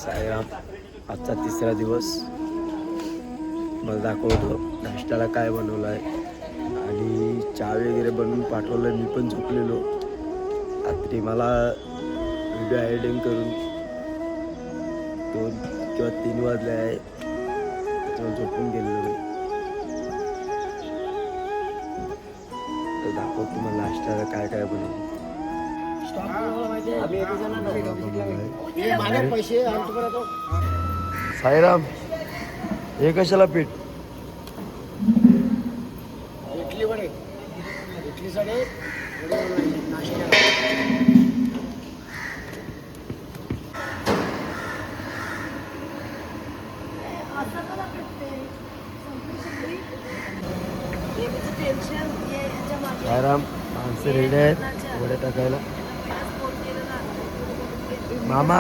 साईराम, आजचा तिसरा दिवस. मला दाखवतो नाश्त्याला काय बनवलं आहे आणि चहा वगैरे बनवून पाठवलं. मी पण झोपलेलो रात्री. मला व्हिडिओ एडिटिंग करून 2 किंवा 3 वाजले आहे, त्याच्यावर झोपून गेलेलो मी. तर दाखवतो मला नाश्त्याला काय काय बनवलं. साईराम, हे कशाला पीठ? इडली वडे, इडलीसाठी नाश्ता. साईराम, माणसं रेडी आहेत वडे टाकायला. मामा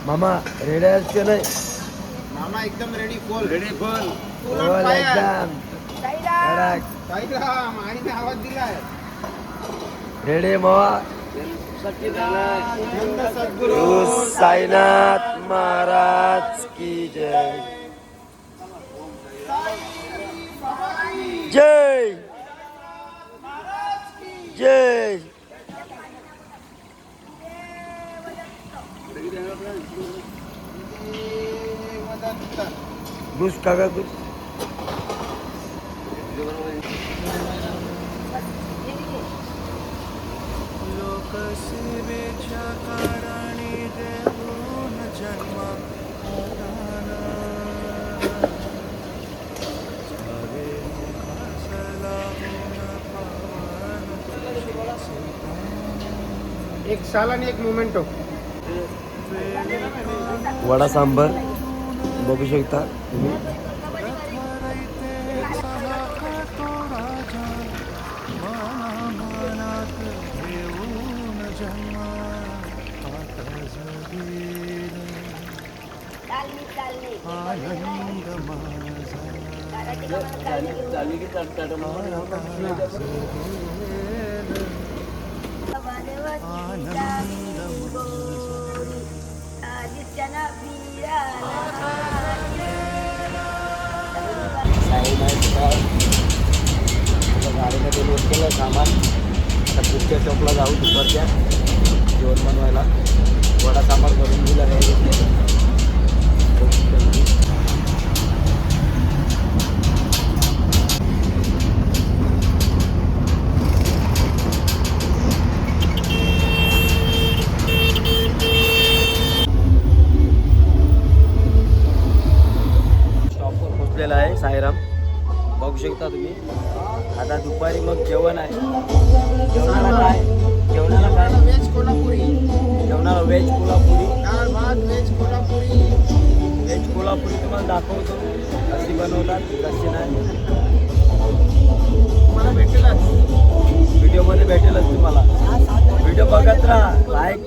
मामा रेडी आहेत की नाही? मामा एकदम रेडी, फुल एकदम आणि मी आवाज दिलाय. रेडी मामा. सद्गुरु साईनाथ महाराज की जय. जय जय. घुस काका घुस. लोकसेवेच्या कारणे देऊन जन्म एक साल आणि एक मोमेंटो. वडा सांबर बघू शकता तुम्ही. गाडीमध्ये लोड केलं सामान. आता पुढच्या शॉपला जाऊ दुपारच्या जेवण बनवायला. वडा सांबार करून दिला नाही. शॉपवर पोचलेला आहे साईराम, बघू शकता तुम्ही. आता दुपारी मग जेवण आहे. जेवणाला काय? व्हेज कोल्हापुरी, जेवणाला व्हेज कोल्हापुरी. डाळ भात व्हेज कोल्हापुरी. व्हेज कोल्हापुरी तुम्हाला दाखवतो कशी बनवतात कशी नाही. मला भेटेलच, व्हिडिओमध्ये भेटेलच तुम्हाला. व्हिडिओ बघत राहा. लाईक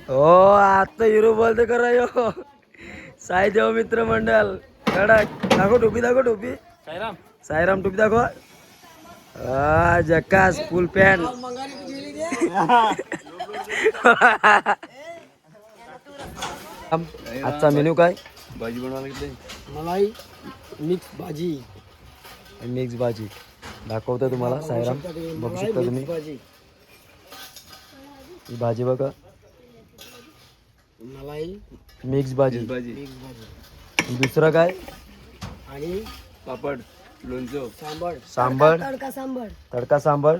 हो आता हिरो बोलते करा यो साई देव मित्र मंडळ कडक दाखव टोपी साईराम साईराम टोपी दाखव जकास फुल पॅन्ट आजचा मेनू काय भाजी बनवायला घेतली मलाई मिक्स भाजी मिक्स भाजी दाखवतो तुम्हाला साईराम बघू शकता तुम्ही भाजी ही भाजी बघा मलाई मिक्स भाजी भाजी मिक्स भाजी दुसरं काय आणि पापड लोणचं सांबर तडका सांबर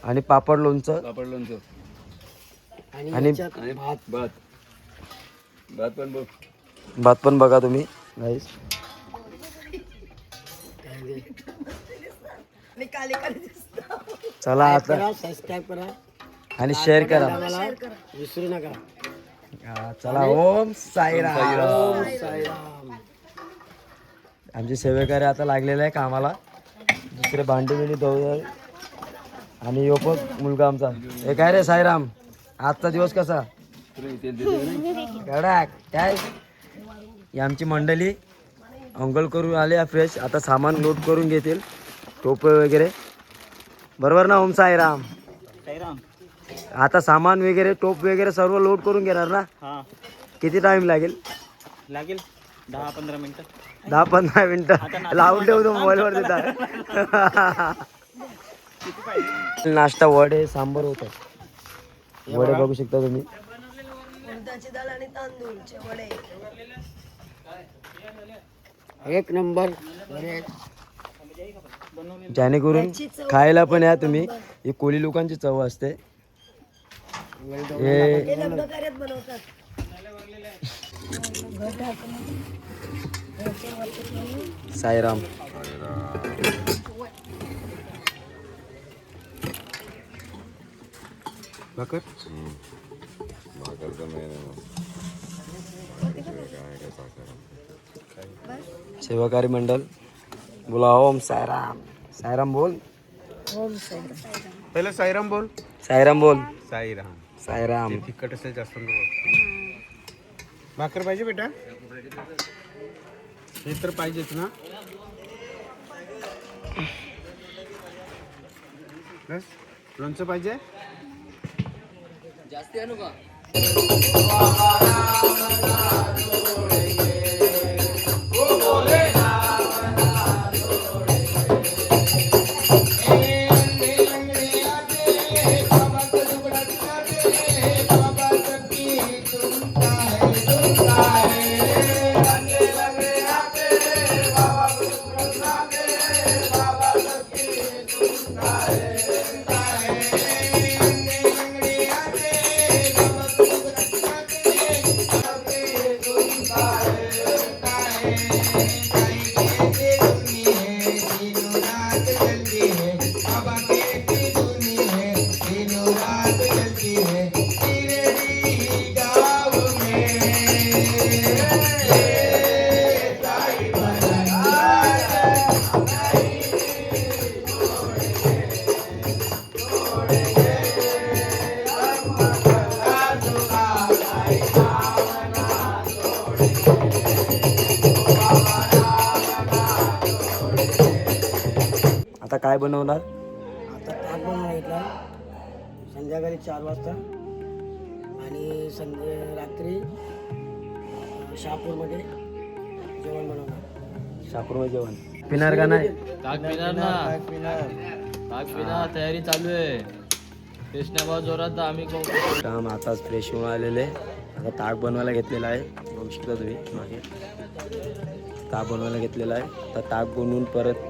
आणि पापड लोणचं पापड लोणचं आणि याच्यात आणि भात भात भात पण बघ भात पण बघा तुम्ही गाईस चला आता सबस्क्राईब करा आणि शेअर करा मला विसरू नका चला ओम साईराम ओम साईराम आमचे सेवेकरी आता लागलेले आहे कामाला दुसरे भांडी बिंडी धुवू आणि यो पण मुलगा आमचा हे काय रे साईराम आजचा दिवस कसा कडक काय ही आमची मंडळी अंघोळ करून आले फ्रेश आता सामान लोड करून घेतील टोपे वगैरे बरोबर ना ओम साईराम आता सामान वगैरे टोप वगैरे सर्व लोड करून घेणार ना किती टाइम लागेल 10-15 मिनिटं 10-15 मिनिटं लावून ठेवतो मोबाईलवर देता नाश्ता वडे सांबर होत वडे बघू शकता तुम्ही एक नंबर जेणेकरून खायला पण या तुम्ही ही कोळी लोकांची चव असते हे साईराम सेवाकारी मंडळ बोला ओम साईराम साईराम बोल पहिलं साईराम बोल साईराम बोल साईराम साईराम तिखट असेल जास्त भाकर पाहिजे बेटा हे तर पाहिजेच ना बस लोणचं पाहिजे आता काय बनवणार आता ताक बनवून घेतला संध्याकाळी 4 वाजता आणि रात्री शहापूरमध्ये जेवण बनवणार शाकुरमय जेवण पिणार का नाही ताक पिणार ना ताक पिणार तयारी चालू आहे कृष्णाभाऊ जोरात आम्ही काम आताच फ्रेश होऊन आलेले आता ताक बनवायला घेतलेला आहे बघू शकता तुम्ही मागे ताक बनवायला घेतलेला आहे तर ताक बनवून परत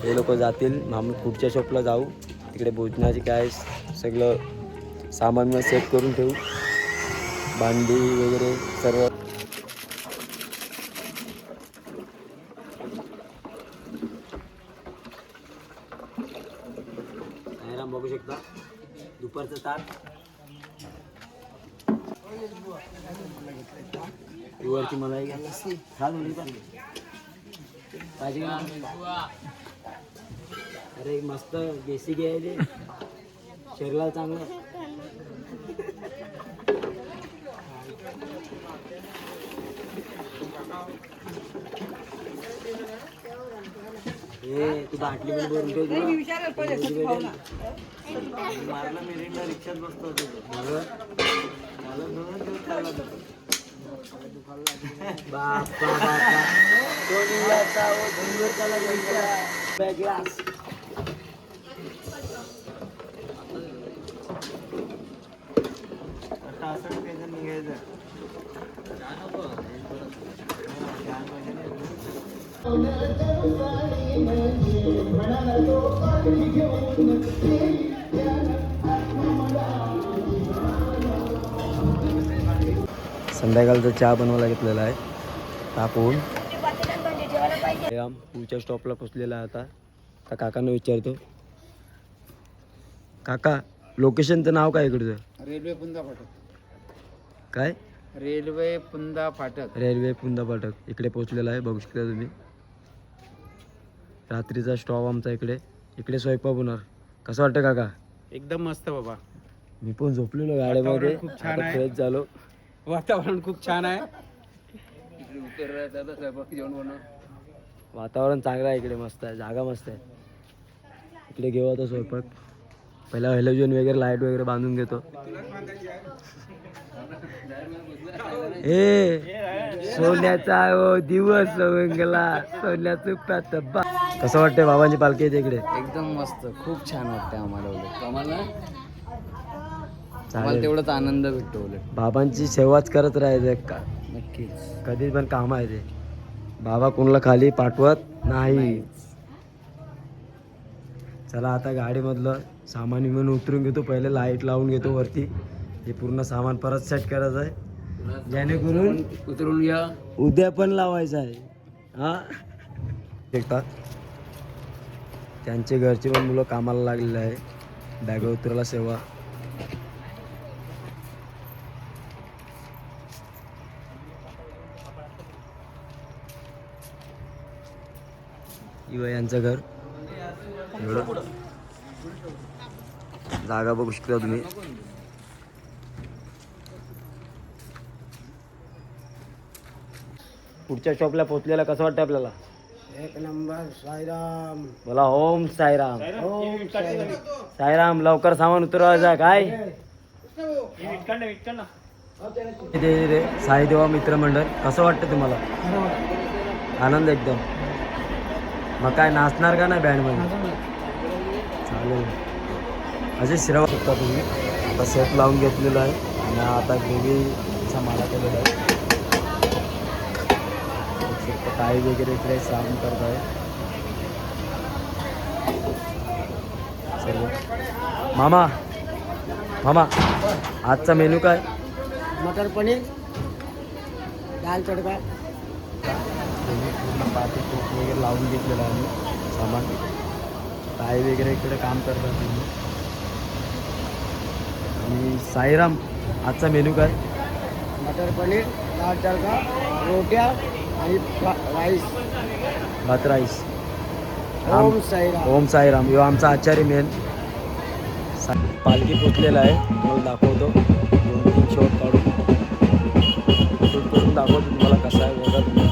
हे लोक जातील आम्ही पुढच्या शॉपला जाऊ तिकडे भोजनाची काय सगळं सामान मग सेट करून ठेवू भांडी वगैरे सर्व साईराम बघू शकता दुपारचं ताक वरची मलाई छान होती पण पाहिजे का? अरे मस्त देसी घ्यायले शरीराला चांगलं तू बाटली पण भरून ठेव तुला. मारला मिरिंडा रिक्षात बसतो होतो. मला दोनच दिवस चालला होता. बापा बापा कोणी आता वो धनगर त्याला घ्यायचा बॅग ग्लास. आता असं त्याचं निघायचं. संध्याकाळचा चहा बनवायला घेतलेला आहे तापवून. पुढच्या स्टॉपला पोचलेला आहे आता. आता काकांना विचारतो. काका लोकेशनचं नाव काय इकडचं? रेल्वे पुंदा फाटक. काय? रेल्वे पुंदा फाटक. रेल्वे पुंदा फाटक इकडे पोचलेला आहे. बघू शकता तुम्ही. रात्रीचा स्टॉप आमचा इकडे. इकडे स्वयंपाक होणार. कसं वाटतं काका? एकदम मस्त बाबा. मी पण झोपलेलो गाडीमध्ये. खूप छान आहे. फ्रेश झालो. वातावरण खूप छान आहे. वातावरण चांगलं आहे इकडे. मस्त आहे. जागा मस्त आहे. इकडे घेऊ आता स्वयंपाक. पहिला हॅलोजन वगैरे लाईट वगैरे बांधून घेतो. सोन्याचा दिवस सोंगला सोन्याचं पातबा. कसं वाटतंय बाबांची पालखी येते इकडे? एकदम मस्त, खूप छान वाटतं आम्हाला उलट. आम्हाला चालेल. तेवढाच आनंद भेटतो उलट. बाबांची सेवाच करत राहायचं का नक्कीच. कधी पण काम आहे ते. बाबा कोणाला खाली पाठवत नाही. चला आता गाडीमधलं सामान विमान उतरून घेतो. पहिले लाईट लावून घेतो वरती. हे पूर्ण सामान परत सेट करायचं आहे जेणेकरून उतरून घ्या. उद्या पण लावायचं आहे. हा एकटा त्यांचे घरचे पण मुलं कामाला लागलेले आहे. बॅग उतरायला सेवा. इवा यांचं घर एवढं. जागा बघू शकता तुम्ही. पुढच्या शॉपला पोहोचलेला कसं वाटतं आपल्याला? एक नंबर. साईराम. बोला ओम साईराम. ओम साईराम. साईराम लवकर सामान उतरवायचं आहे काय? इथे रे साईदेवा मित्रमंडळ. कसं वाटतं तुम्हाला? आनंद एकदम. मग काय नाचणार का नाही बँडमध्ये? चालेल. असे शिराव शकता तुम्ही. आता सेट लावून घेतलेला आहे आणि आता ग्रेव्हीचा माला केलेला आहे. टाई वगैरे इकडे साफ करत आहे सर्व. मामा मामा आजचा मेनू काय? मटर पनीर, दाल तडका. पूर्ण पाठी तूप वगैरे लावून घेतलेलं आहे आम्ही सामान. टाई वगैरे इकडे काम करतात तुम्ही. आणि साईराम आजचा मेनू काय? मटर पनीर, दाल तडका, रोट्या आणि राईस. भात राईस. ओम साईराम. ओम साईराम. ह्यो आमचा आचार्य मेन. पालखी पोचलेला आहे. तुम्हाला दाखवतो. 2-3 शॉट काढून शूट करून दाखवतो तुम्हाला कसा आहे बघा तुम्ही.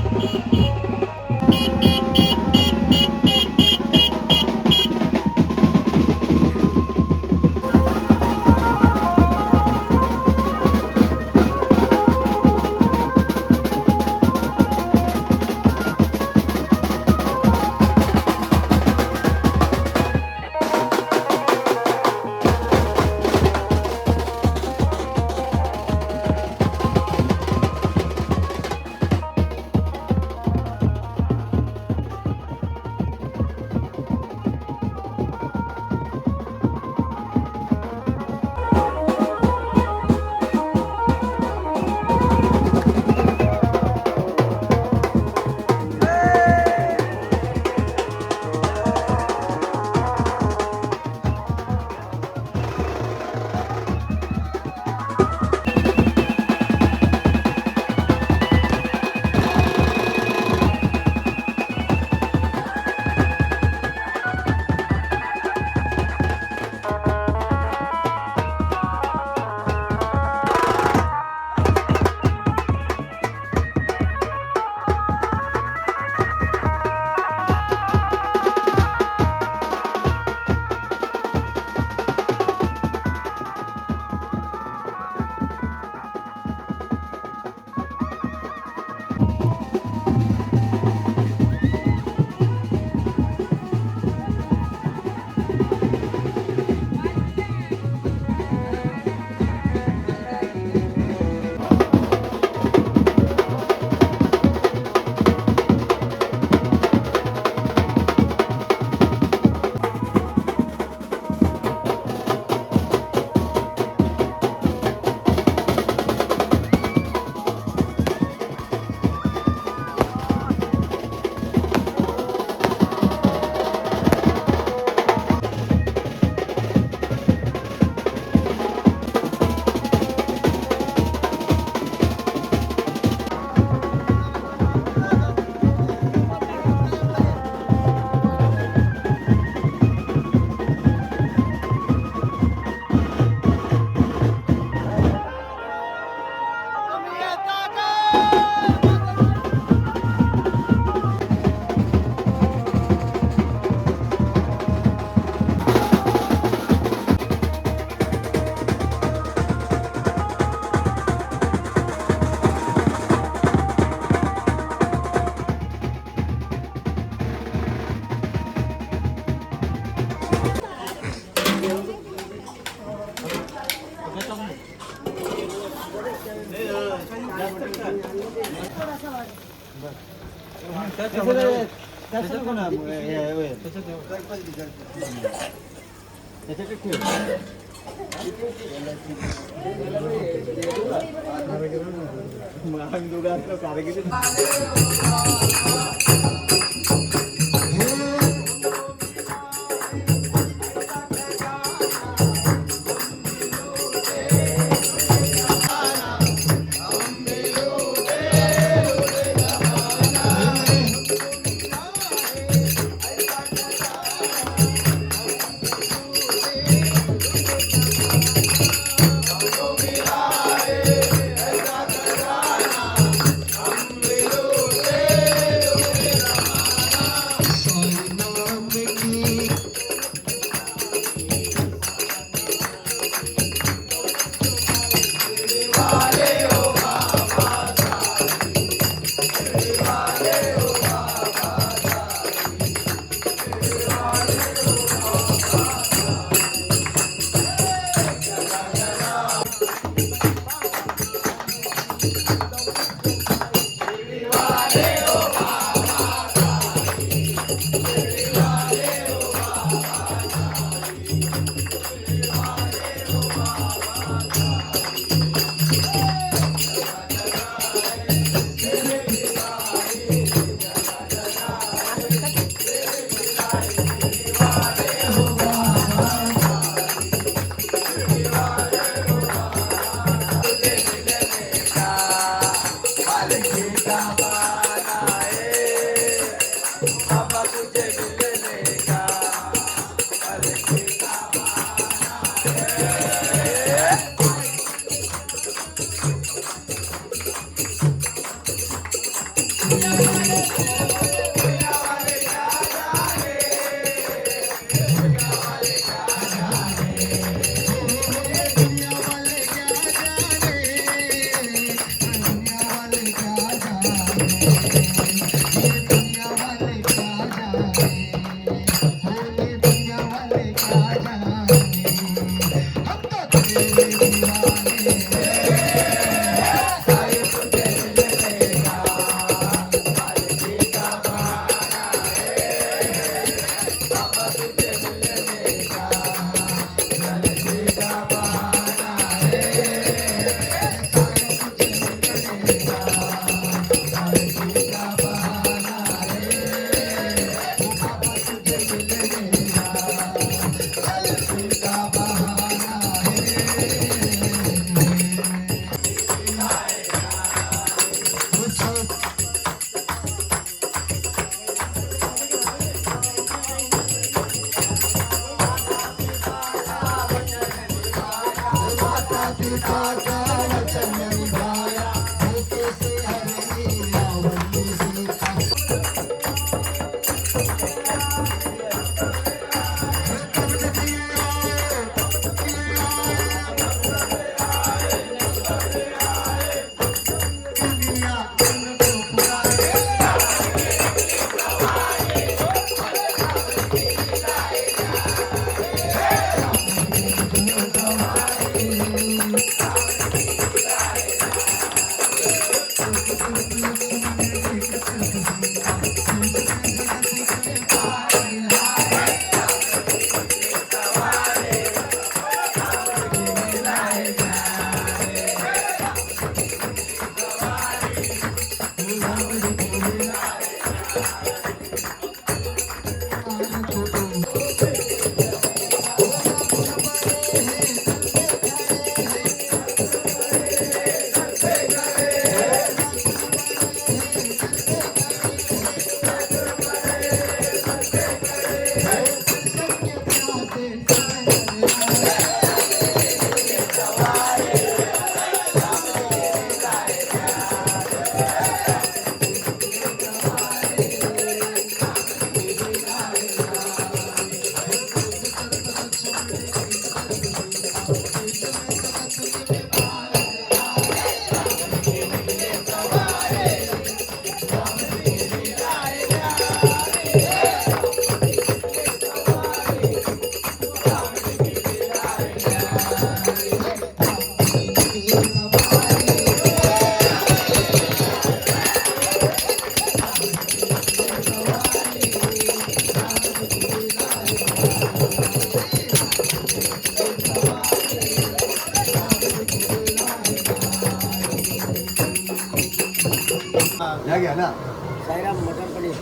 साईराम मटर पनीर.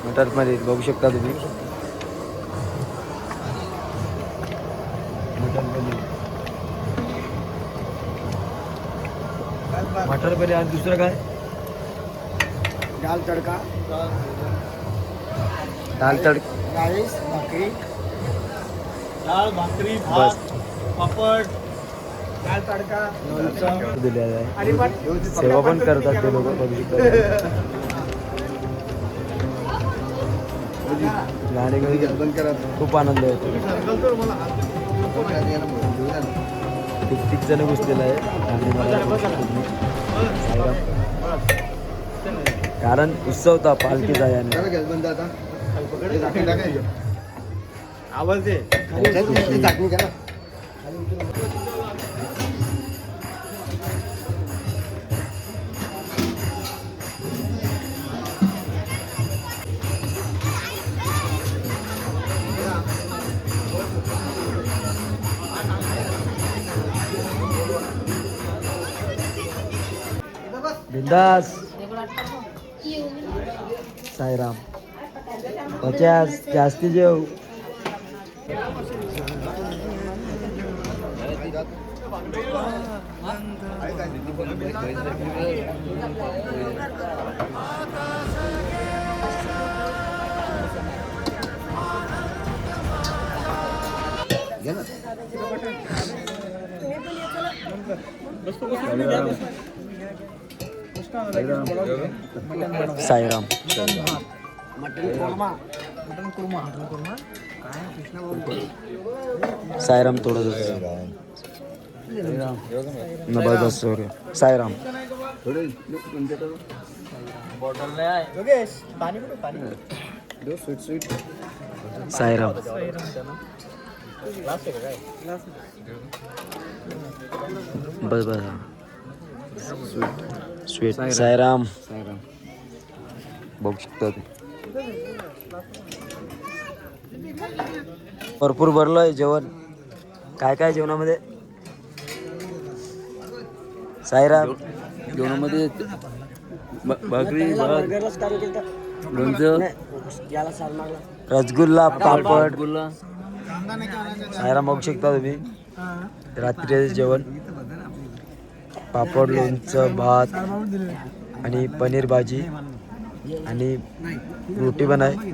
मटर पनीर बघू शकता तुम्ही. मटर पनीर आणि दुसरं काय? दाल तडका, दाल तडका. राईस, भाकरी, डाळ भाकरी बस पापड दाल तडका, लोणचं दिलेलं आहे. आणि पण सेवा पण करतात ते लोक बघू शकता. गाणे खूप आनंद होतो. कित्येक जण घुसलेला आहे आणि मला कारण उत्सव होता पालखीचा याने. आवाज दे. बिंदास. साईराम. 50 जास्ती जेव. साईराम. साईराम थोडं बस साईराम. बॉटल नाही आहे. योगेश पाणी कुठे पाणी साईराम. ग्लास आहे का काय? बस बस स्वीट. साईराम. बघू शकता भरपूर भरलंय जेवण. काय काय जेवणामध्ये? साईराम. जेवणामध्ये भाकरी भात बर्गरच काम केलं. लोणचं याला साल मारला. रसगुल्ला पापड. गुल्ला साईराम बघू शकता तुम्ही. रात्रीचे जेवण पापड लोणचं भात आणि पनीर भाजी आणि रोटी पण आहे.